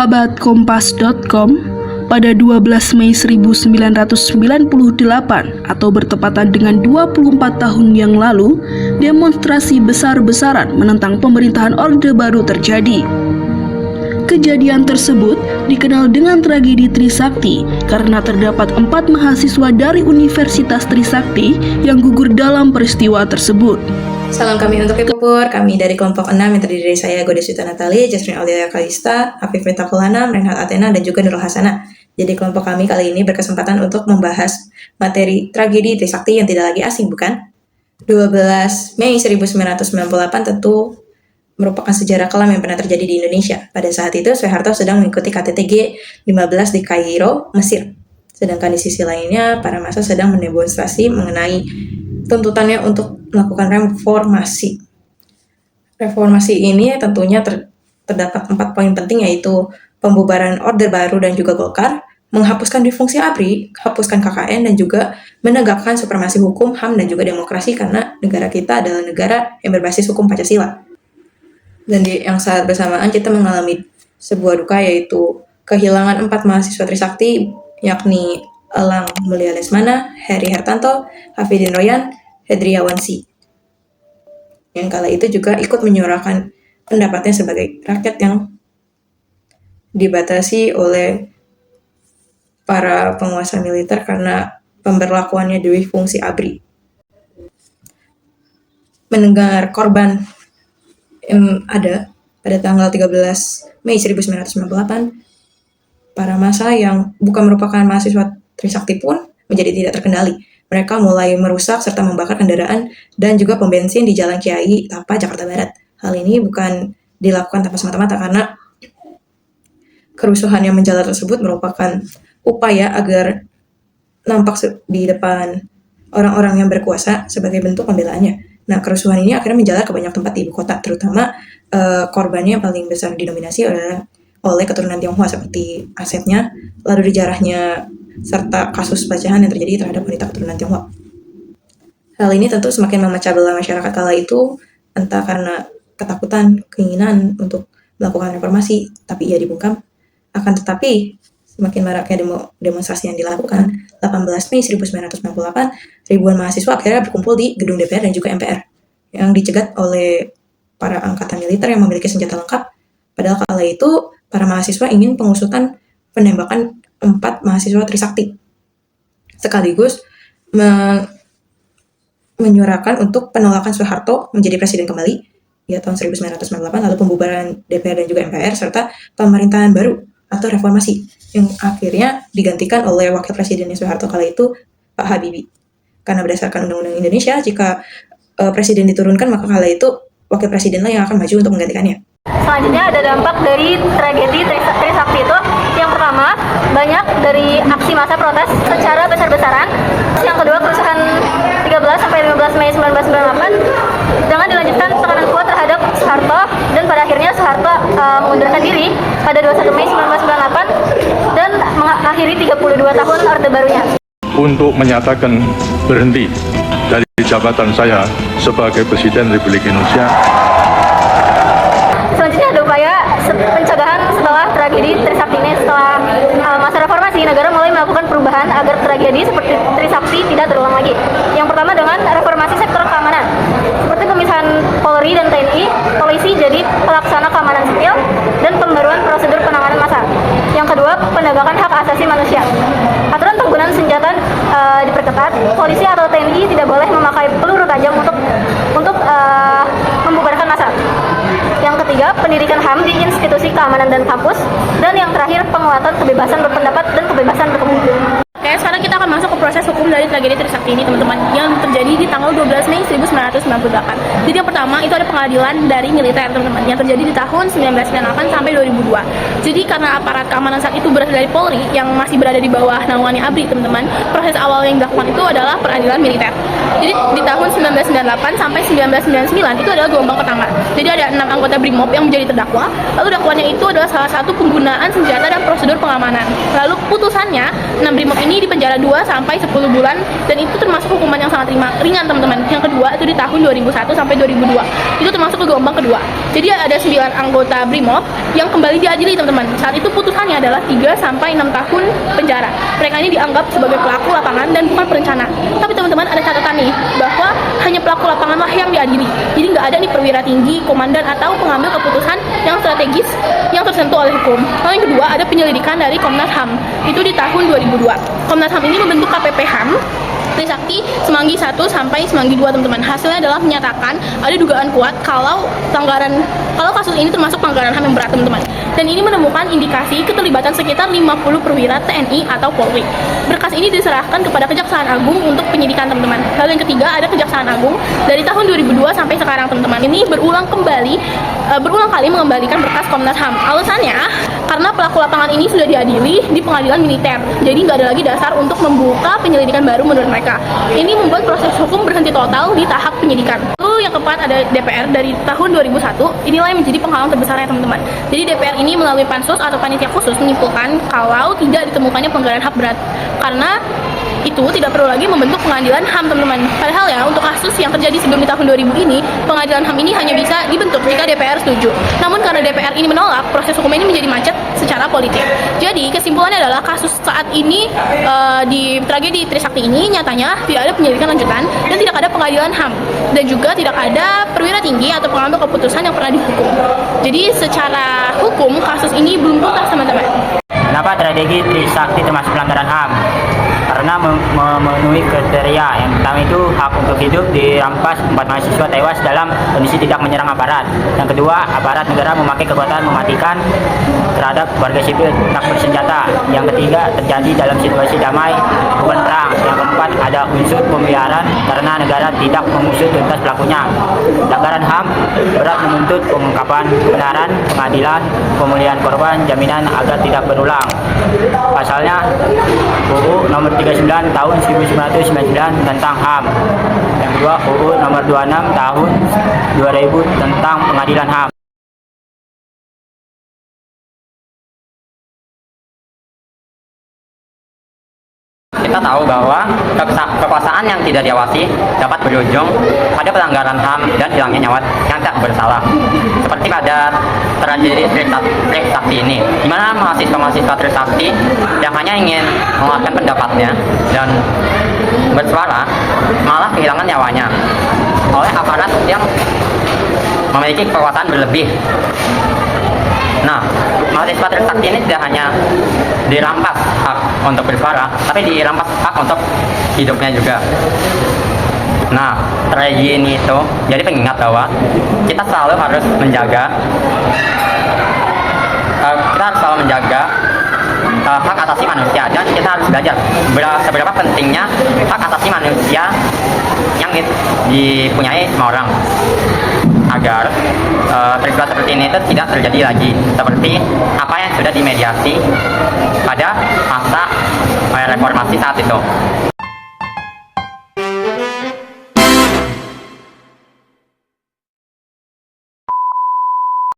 Sahabat Kompas.com, pada 12 Mei 1998 atau bertepatan dengan 24 tahun yang lalu, demonstrasi besar-besaran menentang pemerintahan Orde Baru terjadi. Kejadian tersebut dikenal dengan tragedi Trisakti karena terdapat 4 mahasiswa dari Universitas Trisakti yang gugur dalam peristiwa tersebut. Salam kami untuk Kepupur, kami dari kelompok 6 yang terdiri dari saya, Godeswita Natali, Jasmine Aulia Kalista, Afif Metakulana, Renhat Athena, dan juga Nurul Hasana. Jadi kelompok kami kali ini berkesempatan untuk membahas materi tragedi Trisakti yang tidak lagi asing, bukan? 12 Mei 1998 tentu merupakan sejarah kelam yang pernah terjadi di Indonesia. Pada saat itu, Soeharto sedang mengikuti KTT G15 di Kairo, Mesir. Sedangkan di sisi lainnya, para massa sedang mendemonstrasi mengenai tuntutannya untuk melakukan reformasi. Reformasi ini tentunya terdapat 4 poin penting, yaitu pembubaran Orde Baru dan juga Golkar, menghapuskan difungsi ABRI, hapuskan KKN, dan juga menegakkan supremasi hukum, HAM, dan juga demokrasi karena negara kita adalah negara yang berbasis hukum Pancasila. Dan di yang saat bersamaan kita mengalami sebuah duka, yaitu kehilangan 4 mahasiswa Trisakti, yakni Elang Mulia Lesmana, Heri Hertanto, Hafidin Royan, Hedriawansi. Yang kala itu juga ikut menyuarakan pendapatnya sebagai rakyat yang dibatasi oleh para penguasa militer karena pemberlakuannya dewi fungsi ABRI. Mendengar korban yang ada pada tanggal 13 Mei 1998, para massa yang bukan merupakan mahasiswa Trisakti pun menjadi tidak terkendali. Mereka mulai merusak serta membakar kendaraan dan juga pom bensin di Jalan Kiai Tapa, Jakarta Barat. Hal ini bukan dilakukan tanpa semata-mata karena kerusuhan yang menjalar tersebut merupakan upaya agar nampak di depan orang-orang yang berkuasa sebagai bentuk pembelaannya. Nah, kerusuhan ini akhirnya menjalar ke banyak tempat di ibu kota, terutama korbannya yang paling besar didominasi oleh keturunan Tionghoa seperti asetnya, lalu dijarahnya, serta kasus pelecehan yang terjadi terhadap wanita keturunan Tionghoa. Hal ini tentu semakin memecah belah masyarakat kala itu, entah karena ketakutan, keinginan untuk melakukan reformasi, tapi ia dibungkam. Akan tetapi, semakin maraknya demonstrasi yang dilakukan, 18 Mei 1998, ribuan mahasiswa akhirnya berkumpul di gedung DPR dan juga MPR, yang dicegat oleh para angkatan militer yang memiliki senjata lengkap. Padahal kala itu, para mahasiswa ingin pengusutan penembakan 4 mahasiswa Trisakti, sekaligus menyuarakan untuk penolakan Soeharto menjadi presiden kembali ya tahun 1998, lalu pembubaran DPR dan juga MPR, serta pemerintahan baru atau reformasi yang akhirnya digantikan oleh wakil presidennya Soeharto kala itu, Pak Habibie. Karena berdasarkan Undang-Undang Indonesia, jika presiden diturunkan, maka kala itu wakil presidenlah yang akan maju untuk menggantikannya. Selanjutnya ada dampak dari tragedi Trisakti itu. Yang pertama, banyak dari aksi massa protes secara besar-besaran. Yang kedua, kerusuhan 13 sampai 15 Mei 1998 dengan dilanjutkan tekanan kuat terhadap Soeharto, dan pada akhirnya Soeharto mengundurkan diri pada 21 Mei 1998 dan mengakhiri 32 tahun Orde Barunya. Untuk menyatakan berhenti dari jabatan saya sebagai Presiden Republik Indonesia. Selanjutnya ada upaya pencegahan setelah tragedi Trisakti ini. Setelah masa reformasi, negara mulai melakukan perubahan agar tragedi seperti Trisakti tidak terulang lagi. Yang pertama dengan reformasi sektor keamanan, seperti pemisahan Polri dan TNI, polisi jadi pelaksana keamanan sipil, dan pembaruan prosedur penanganan massa. Yang kedua, penegakan hak asasi manusia. Aturan penggunaan senjata diperketat, polisi atau TNI tidak boleh memakai peluru tajam untuk membubarkan massa. Yang ketiga, pendidikan HAM di institusi keamanan dan kampus. Dan yang terakhir, penguatan kebebasan berpendapat dan kebebasan berkumpul. Oke, sekarang kita akan masuk ke proses hukum dari tragedi Trisakti ini, teman-teman, yang terjadi di tanggal 12 Mei 1998. Jadi yang pertama, itu ada pengadilan dari militer, teman-teman, yang terjadi di tahun 1998 sampai 2002. Jadi karena aparat keamanan saat itu berasal dari Polri, yang masih berada di bawah naungannya ABRI, teman-teman, proses awal yang dilakukan itu adalah peradilan militer. Jadi di tahun 1998 sampai 1999 itu adalah gelombang pertama. Jadi ada 6 anggota BRIMOB yang menjadi terdakwa. Lalu dakwaannya itu adalah salah satu penggunaan senjata dan prosedur pengamanan. Lalu putusannya 6 BRIMOB ini dipenjara 2 sampai 10 bulan dan itu termasuk hukuman yang sangat ringan teman-teman. Yang kedua itu di tahun 2001 sampai 2002. Itu termasuk ke gelombang kedua. Jadi ada 9 anggota BRIMOB yang kembali diadili teman-teman. Saat itu putusannya adalah 3 sampai 6 tahun penjara. Mereka ini dianggap sebagai pelaku lapangan dan bukan perencana. Tapi teman-teman ada catatan nih bahwa hanya pelaku lapanganlah yang diadili. Jadi nggak ada nih perwira tinggi, komandan atau pengambil keputusan yang strategis yang tersentuh oleh hukum. Lalu yang kedua ada penyelidikan dari Komnas HAM. Itu di tahun 2002. Komnas HAM ini membentuk KPP HAM Trisakti Semanggi 1 sampai Semanggi 2 teman-teman. Hasilnya adalah menyatakan ada dugaan kuat kalau kasus ini termasuk pelanggaran HAM yang berat teman-teman. Dan ini menemukan indikasi keterlibatan sekitar 50 perwira TNI atau Polri. Berkas ini diserahkan kepada Kejaksaan Agung untuk penyidikan teman-teman. Lalu yang ketiga ada Kejaksaan Agung dari tahun 2002 sampai sekarang teman-teman. Ini berulang kali mengembalikan berkas Komnas HAM. Alasannya karena pelaku lapangan ini sudah diadili di pengadilan militer. Jadi nggak ada lagi dasar untuk membuka penyelidikan baru menurut mereka. Ini membuat proses hukum berhenti total di tahap penyidikan. Lalu yang keempat ada DPR dari tahun 2001. Inilah yang menjadi penghalang terbesarnya teman-teman. Jadi DPR ini melalui pansus atau panitia khusus menyimpulkan kalau tidak ditemukannya pelanggaran HAM berat. Karena itu tidak perlu lagi membentuk pengadilan HAM teman-teman. Padahal ya untuk kasus yang terjadi sebelum di tahun 2000 ini, pengadilan HAM ini hanya bisa dibentuk jika DPR setuju. Namun karena DPR ini menolak, proses hukum ini menjadi macet secara politik. Jadi kesimpulannya adalah kasus saat ini di tragedi Trisakti ini nyatanya tidak ada penyelidikan lanjutan dan tidak ada pengadilan HAM dan juga tidak ada perwira tinggi atau pengambil keputusan yang pernah dihukum. Jadi secara hukum kasus ini belum tuntas teman-teman. Kenapa tragedi Trisakti termasuk pelanggaran HAM? Karena memenuhi kriteria. Yang pertama itu hak untuk hidup dirampas, 4 mahasiswa tewas dalam kondisi tidak menyerang aparat. Yang kedua, aparat negara memakai kekuatan mematikan terhadap warga sipil tak bersenjata. Yang ketiga, terjadi dalam situasi damai bukan perang. Yang keempat, ada unsur pembiaran karena negara tidak mengusut tuntas pelakunya. Pelanggaran HAM berat menuntut pengungkapan kebenaran, pengadilan, pemulihan korban, jaminan agar tidak berulang. Pasalnya UU nomor 39 tahun 1999 tentang HAM. Yang kedua UU nomor 26 tahun 2000 tentang pengadilan HAM. Kita tahu bahwa kekuasaan yang tidak diawasi dapat berujung pada pelanggaran HAM dan hilangnya nyawa yang tak bersalah. Seperti pada tragedi Trisakti ini, di mana mahasiswa Trisakti yang hanya ingin mengeluarkan pendapatnya dan bersuara malah kehilangan nyawanya oleh aparat yang memiliki kekuasaan berlebih. Nah, mahasiswa Trisakti ini tidak hanya dirampas hak untuk bersuara, tapi dirampas hak untuk hidupnya juga. Nah, tragedi ini itu jadi pengingat bahwa kita selalu harus menjaga hak asasi manusia, dan kita harus belajar seberapa pentingnya hak asasi manusia yang dipunyai semua orang agar peristiwa seperti ini itu tidak terjadi lagi, seperti apa yang sudah dimediasi pada masa reformasi saat itu.